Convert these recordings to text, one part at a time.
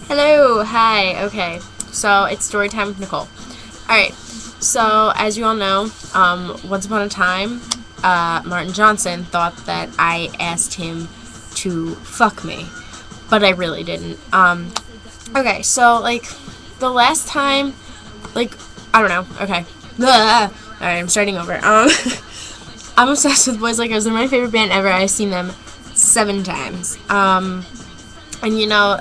Hello, hi, okay. So it's story time with Nicole. Alright, so as you all know, once upon a time, Martin Johnson thought that I asked him to fuck me, but I really didn't. Okay, so, like, the last time, like, I don't know, okay. Alright, I'm starting over. I'm obsessed with Boys Like Girls. They're my favorite band ever. I've seen them 7 times. And you know,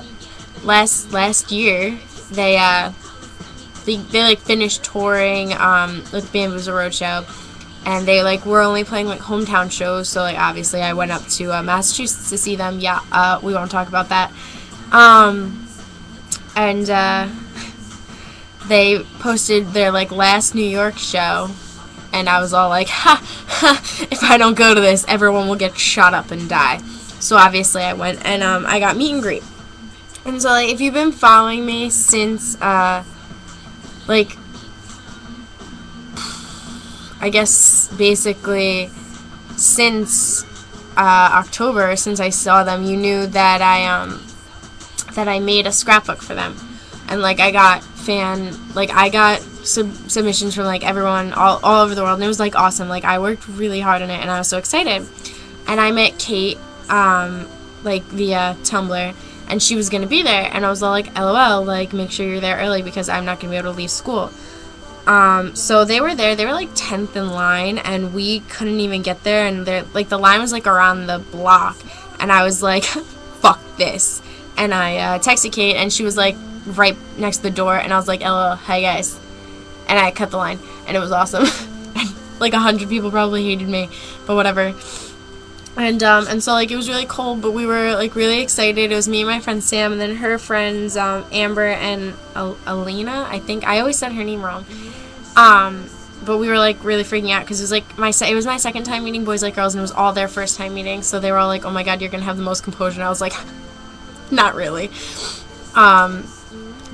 last year they like finished touring with Bamboozle Roadshow, and they like were only playing like hometown shows. So like obviously I went up to Massachusetts to see them. Yeah, we won't talk about that. And they posted their like last New York show, and I was all like, ha ha! If I don't go to this, everyone will get shot up and die. So obviously I went, and I got meet and greet. And so, like, if you've been following me since, like, I guess, basically, since, October, since I saw them, you knew that I made a scrapbook for them. And, like, I got submissions from, like, everyone all over the world, and it was, like, awesome. Like, I worked really hard on it, and I was so excited. And I met Kate, like, via Tumblr, and she was going to be there, and I was all like, LOL, like, make sure you're there early because I'm not going to be able to leave school. So they were there. They were, like, 10th in line, and we couldn't even get there, and like, the line was, like, around the block, and I was like, fuck this. And I texted Kate, and she was, like, right next to the door, and I was like, LOL, hi, guys. And I cut the line, and it was awesome. Like, 100 people probably hated me, but whatever. And so, like, it was really cold, but we were, like, really excited. It was me and my friend Sam, and then her friends, Amber and Alina, I think. I always said her name wrong. But we were, like, really freaking out, because it was, like, it was my second time meeting Boys Like Girls, and it was all their first time meeting, so they were all like, oh my god, you're gonna have the most composure, and I was like, not really.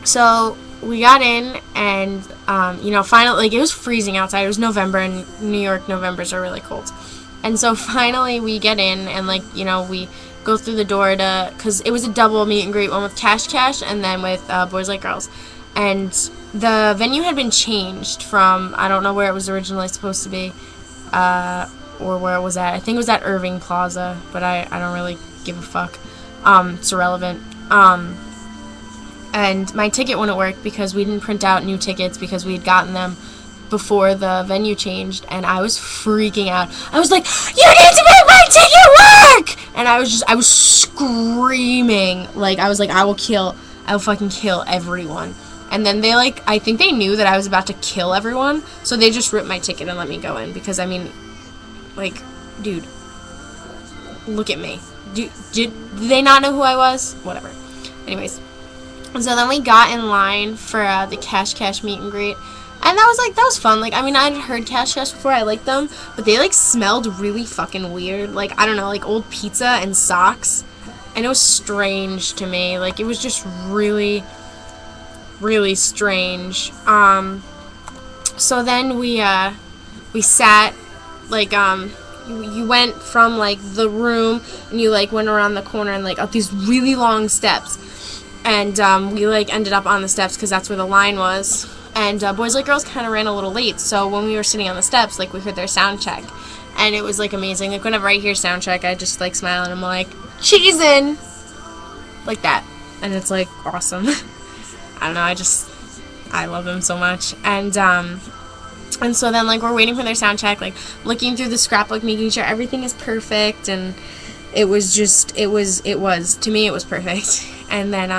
So we got in, and, you know, finally, like, it was freezing outside. It was November, and New York Novembers are really cold. And so finally we get in, and, like, you know, we go through the door because it was a double meet and greet, one with Cash and then with Boys Like Girls. And the venue had been changed from, I don't know where it was originally supposed to be, or where it was at. I think it was at Irving Plaza, but I don't really give a fuck. It's irrelevant. And my ticket wouldn't work because we didn't print out new tickets because we had gotten them before the venue changed, and I was freaking out. I was like, you need to make my ticket work! And I was screaming. Like, I was like, I will fucking kill everyone. And then they, like, I think they knew that I was about to kill everyone, so they just ripped my ticket and let me go in, because, I mean, like, dude, look at me. Did they not know who I was? Whatever. Anyways. And so then we got in line for the Cash meet and greet. And that was fun. Like, I mean, I'd heard Cash before. I liked them. But they, like, smelled really fucking weird. Like, I don't know, like old pizza and socks. And it was strange to me. Like, it was just really, really strange. So then we sat, like, you went from, like, the room, and you, like, went around the corner and, like, up these really long steps. And, we, like, ended up on the steps because that's where the line was. And Boys Like Girls kind of ran a little late, so when we were sitting on the steps, like, we heard their sound check, and it was, like, amazing. Like, whenever I hear sound check, I just, like, smile, and I'm like, cheesin'! Like that. And it's, like, awesome. I don't know, I love them so much. And so then, like, we're waiting for their sound check, like, looking through the scrapbook, making sure everything is perfect, and it was, to me, it was perfect. And then,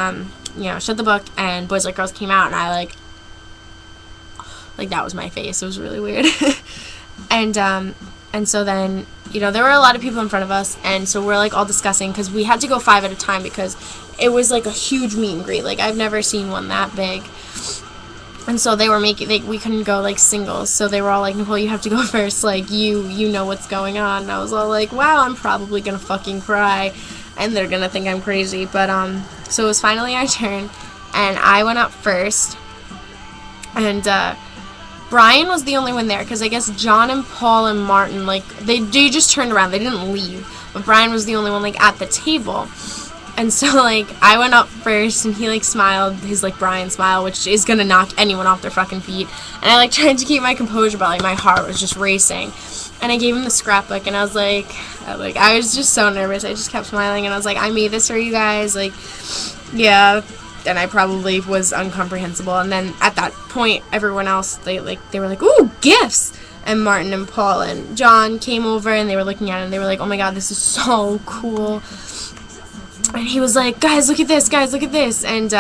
you know, shut the book, and Boys Like Girls came out, and I, like, that was my face. It was really weird. And so then, you know, there were a lot of people in front of us, and so we're, like, all discussing, because we had to go 5 at a time, because it was, like, a huge meet and greet. Like, I've never seen one that big. And so they were we couldn't go, like, singles, so they were all like, Nicole, you have to go first, like, you know what's going on. And I was all like, wow, I'm probably gonna fucking cry, and they're gonna think I'm crazy. But, so it was finally our turn, and I went up first, and, Brian was the only one there, because I guess John and Paul and Martin, like, they just turned around. They didn't leave. But Brian was the only one, like, at the table. And so, like, I went up first, and he, like, smiled, his, like, Brian smile, which is gonna knock anyone off their fucking feet. And I, like, tried to keep my composure, but, like, my heart was just racing. And I gave him the scrapbook, and I was like, I was just so nervous. I just kept smiling, and I was like, I made this for you guys, like, yeah. And I probably was incomprehensible. And then at that point, everyone else, they were like, ooh, gifts! And Martin and Paul and John came over, and they were looking at it, and they were like, oh my god, this is so cool. And he was like, guys, look at this, guys, look at this. And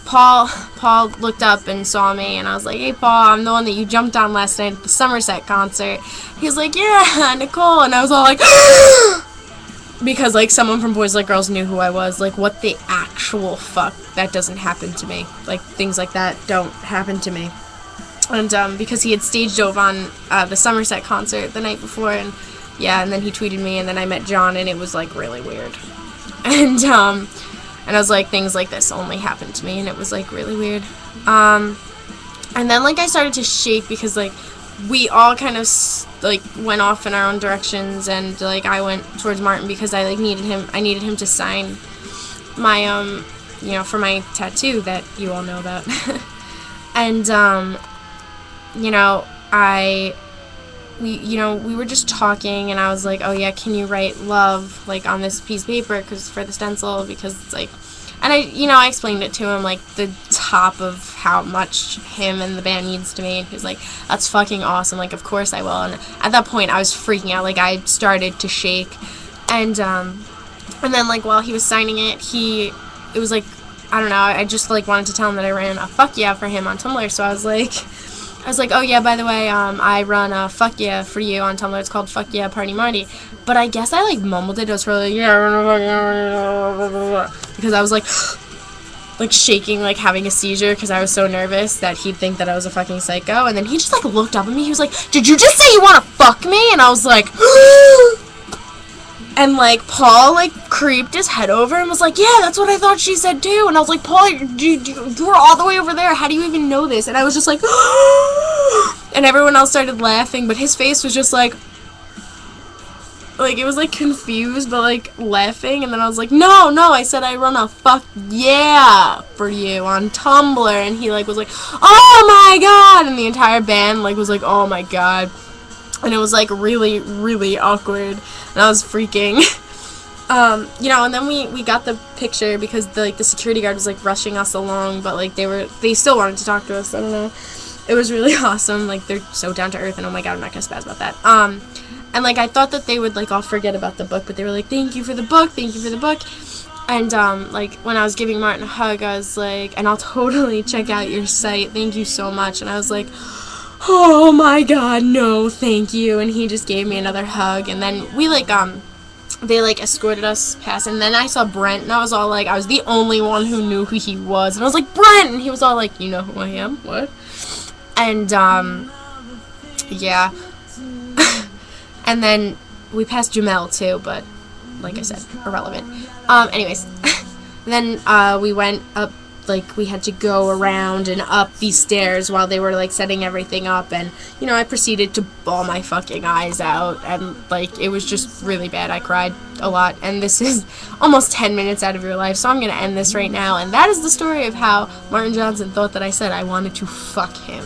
Paul looked up and saw me, and I was like, hey, Paul, I'm the one that you jumped on last night at the Somerset concert. He was like, yeah, Nicole. And I was all like, because, like, someone from Boys Like Girls knew who I was. Like, what the actual fuck? That doesn't happen to me. Like, things like that don't happen to me. And because he had stage dove on the Somerset concert the night before, and yeah, and then he tweeted me, and then I met John, and it was, like, really weird. And I was like, things like this only happened to me, and it was, like, really weird. And then, like, I started to shake because, like, we all kind of, like, went off in our own directions, and, like, I went towards Martin because I, like, needed him to sign my, you know, for my tattoo that you all know about. And, you know, we were just talking, and I was like, oh yeah, can you write love, like, on this piece of paper, because for the stencil, because it's like, and I explained it to him, like, the top of how much him and the band means to me, and he was like, that's fucking awesome, like, of course I will. And at that point, I was freaking out, like, I started to shake, and then, like, while he was signing it, it was like, I don't know, I just, like, wanted to tell him that I ran a fuck yeah for him on Tumblr, so I was like, oh yeah, by the way, I run a fuck yeah for you on Tumblr. It's called Fuck Yeah Party Marty. But I guess I, like, mumbled it. It was really, yeah, I run a fuck yeah, because I was, like shaking, like, having a seizure, because I was so nervous that he'd think that I was a fucking psycho. And then he just, like, looked up at me. He was like, did you just say you want to fuck me? And I was like, and, like, Paul, like, creeped his head over and was like, yeah, that's what I thought she said, too. And I was like, Paul, you were all the way over there. How do you even know this? And I was just like, and everyone else started laughing, but his face was just like, it was, like, confused, but, like, laughing. And then I was like, no, I said I run a fuck yeah for you on Tumblr. And he, like, was like, oh, my God. And the entire band, like, was like, oh, my God. And it was, like, really, really awkward. And I was freaking. You know, and then we got the picture because the security guard was, like, rushing us along, but, like, they still wanted to talk to us. I don't know. It was really awesome. Like, they're so down to earth, and oh my god, I'm not gonna spaz about that. And, like, I thought that they would, like, all forget about the book, but they were like, thank you for the book, thank you for the book. And, like, when I was giving Martin a hug, I was like, and I'll totally check out your site, thank you so much. And I was like, oh my god, no, thank you. And he just gave me another hug, and then we, like, they, like, escorted us past, and then I saw Brent, and I was all like, I was the only one who knew who he was, and I was like, Brent! And he was all like, you know who I am? What? And, yeah. And then we passed Jamel, too, but, like I said, irrelevant. Anyways, then, we went up, like, we had to go around and up these stairs while they were, like, setting everything up, and, you know, I proceeded to bawl my fucking eyes out, and, like, it was just really bad. I cried a lot, and this is almost 10 minutes out of your life, so I'm gonna end this right now, and that is the story of how Martin Johnson thought that I said I wanted to fuck him.